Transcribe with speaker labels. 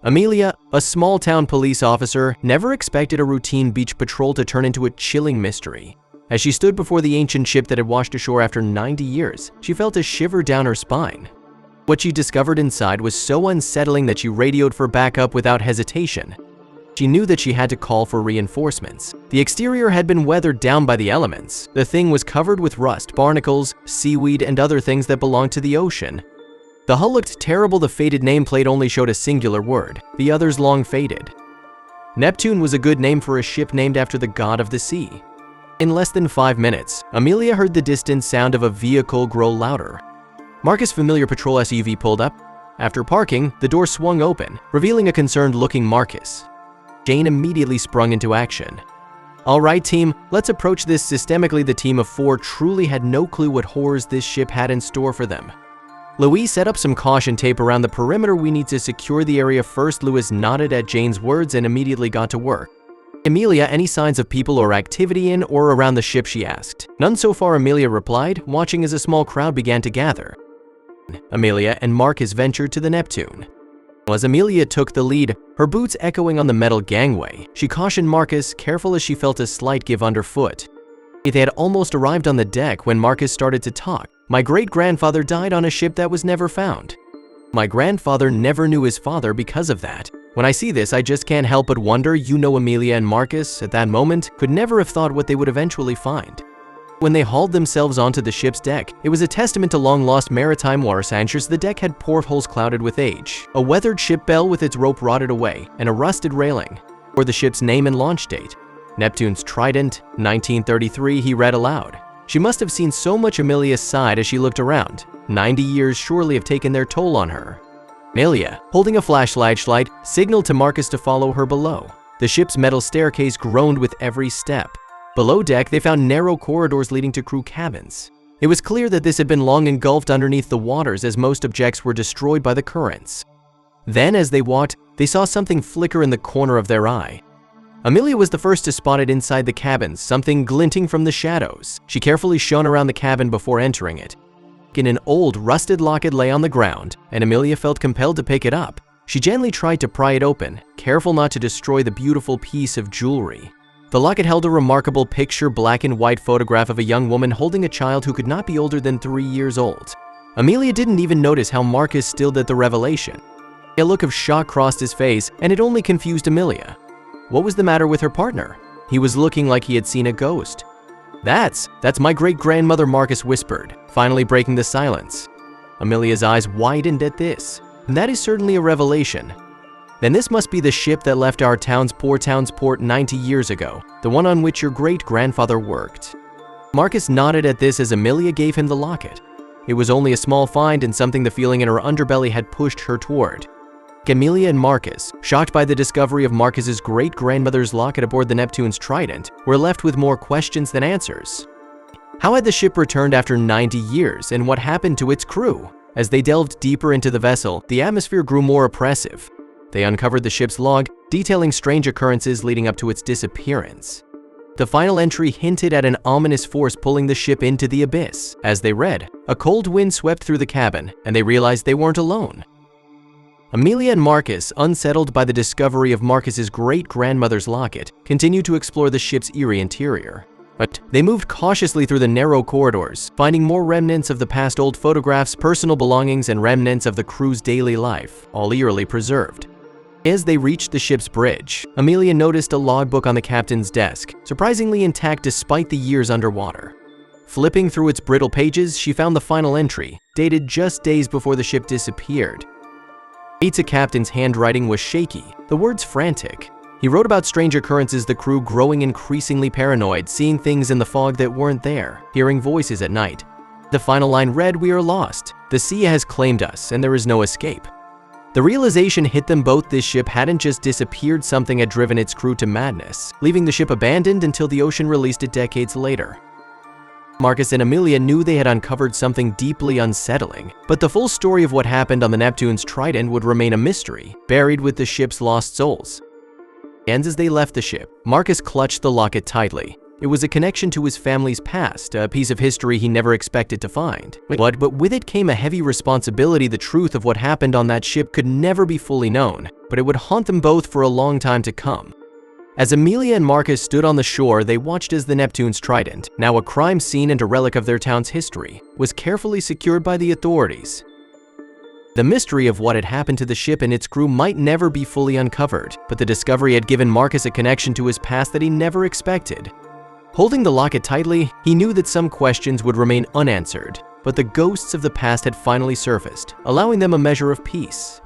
Speaker 1: Amelia, a small-town police officer, never expected a routine beach patrol to turn into a chilling mystery. As she stood before the ancient ship that had washed ashore after 90 years, she felt a shiver down her spine. What she discovered inside was so unsettling that she radioed for backup without hesitation. She knew that she had to call for reinforcements. The exterior had been weathered down by the elements. The thing was covered with rust, barnacles, seaweed, and other things that belonged to the ocean. The hull looked terrible. The faded nameplate only showed a singular word, the others long faded. Neptune was a good name for a ship named after the god of the sea. In less than 5 minutes, Amelia heard the distant sound of a vehicle grow louder. Marcus' familiar patrol SUV pulled up. After parking, the door swung open, revealing a concerned-looking Marcus. Jane immediately sprung into action. "All right, team, let's approach this systemically." The team of 4 truly had no clue what horrors this ship had in store for them. Louis set up some caution tape around the perimeter. "We need to secure the area first." Louis nodded at Jane's words and immediately got to work. "Amelia, any signs of people or activity in or around the ship?" she asked. "None so far," Amelia replied, watching as a small crowd began to gather. Amelia and Marcus ventured to the Neptune. As Amelia took the lead, her boots echoing on the metal gangway, she cautioned Marcus, careful as she felt a slight give underfoot. They had almost arrived on the deck when Marcus started to talk. "My great-grandfather died on a ship that was never found. My grandfather never knew his father because of that. When I see this, I just can't help but wonder." You know, Amelia and Marcus, at that moment, could never have thought what they would eventually find. When they hauled themselves onto the ship's deck, it was a testament to long-lost maritime water sanitures. The deck had portholes clouded with age, a weathered ship bell with its rope rotted away, and a rusted railing, or the ship's name and launch date. "Neptune's Trident, 1933, he read aloud. She must have seen so much. Amelia sighed as she looked around. 90 years surely have taken their toll on her. Amelia, holding a flashlight, signaled to Marcus to follow her below. The ship's metal staircase groaned with every step. Below deck, they found narrow corridors leading to crew cabins. It was clear that this had been long engulfed underneath the waters, as most objects were destroyed by the currents. Then, as they walked, they saw something flicker in the corner of their eye. Amelia was the first to spot it inside the cabins, something glinting from the shadows. She carefully shone around the cabin before entering it. An old, rusted locket lay on the ground, and Amelia felt compelled to pick it up. She gently tried to pry it open, careful not to destroy the beautiful piece of jewelry. The locket held a remarkable picture, black and white photograph of a young woman holding a child who could not be older than 3 years old. Amelia didn't even notice how Marcus stilled at the revelation. A look of shock crossed his face, and it only confused Amelia. What was the matter with her partner? He was looking like he had seen a ghost. That's my great-grandmother," Marcus whispered, finally breaking the silence. Amelia's eyes widened at this. "That is certainly a revelation. Then this must be the ship that left our town's port 90 years ago, the one on which your great-grandfather worked." Marcus nodded at this as Amelia gave him the locket. It was only a small find and something the feeling in her underbelly had pushed her toward. Amelia and Marcus, shocked by the discovery of Marcus's great-grandmother's locket aboard the Neptune's Trident, were left with more questions than answers. How had the ship returned after 90 years, and what happened to its crew? As they delved deeper into the vessel, the atmosphere grew more oppressive. They uncovered the ship's log, detailing strange occurrences leading up to its disappearance. The final entry hinted at an ominous force pulling the ship into the abyss. As they read, a cold wind swept through the cabin, and they realized they weren't alone. Amelia and Marcus, unsettled by the discovery of Marcus's great-grandmother's locket, continued to explore the ship's eerie interior. But they moved cautiously through the narrow corridors, finding more remnants of the past, old photographs, personal belongings, and remnants of the crew's daily life, all eerily preserved. As they reached the ship's bridge, Amelia noticed a logbook on the captain's desk, surprisingly intact despite the years underwater. Flipping through its brittle pages, she found the final entry, dated just days before the ship disappeared. The captain's handwriting was shaky, the words frantic. He wrote about strange occurrences, the crew growing increasingly paranoid, seeing things in the fog that weren't there, hearing voices at night. The final line read, "We are lost. The sea has claimed us, and there is no escape." The realization hit them both. This ship hadn't just disappeared, something had driven its crew to madness, leaving the ship abandoned until the ocean released it decades later. Marcus and Amelia knew they had uncovered something deeply unsettling, but the full story of what happened on the Neptune's Trident would remain a mystery, buried with the ship's lost souls. And as they left the ship, Marcus clutched the locket tightly. It was a connection to his family's past, a piece of history he never expected to find. But with it came a heavy responsibility. The truth of what happened on that ship could never be fully known, but it would haunt them both for a long time to come. As Amelia and Marcus stood on the shore, they watched as the Neptune's trident, now a crime scene and a relic of their town's history, was carefully secured by the authorities. The mystery of what had happened to the ship and its crew might never be fully uncovered, but the discovery had given Marcus a connection to his past that he never expected. Holding the locket tightly, he knew that some questions would remain unanswered, but the ghosts of the past had finally surfaced, allowing them a measure of peace.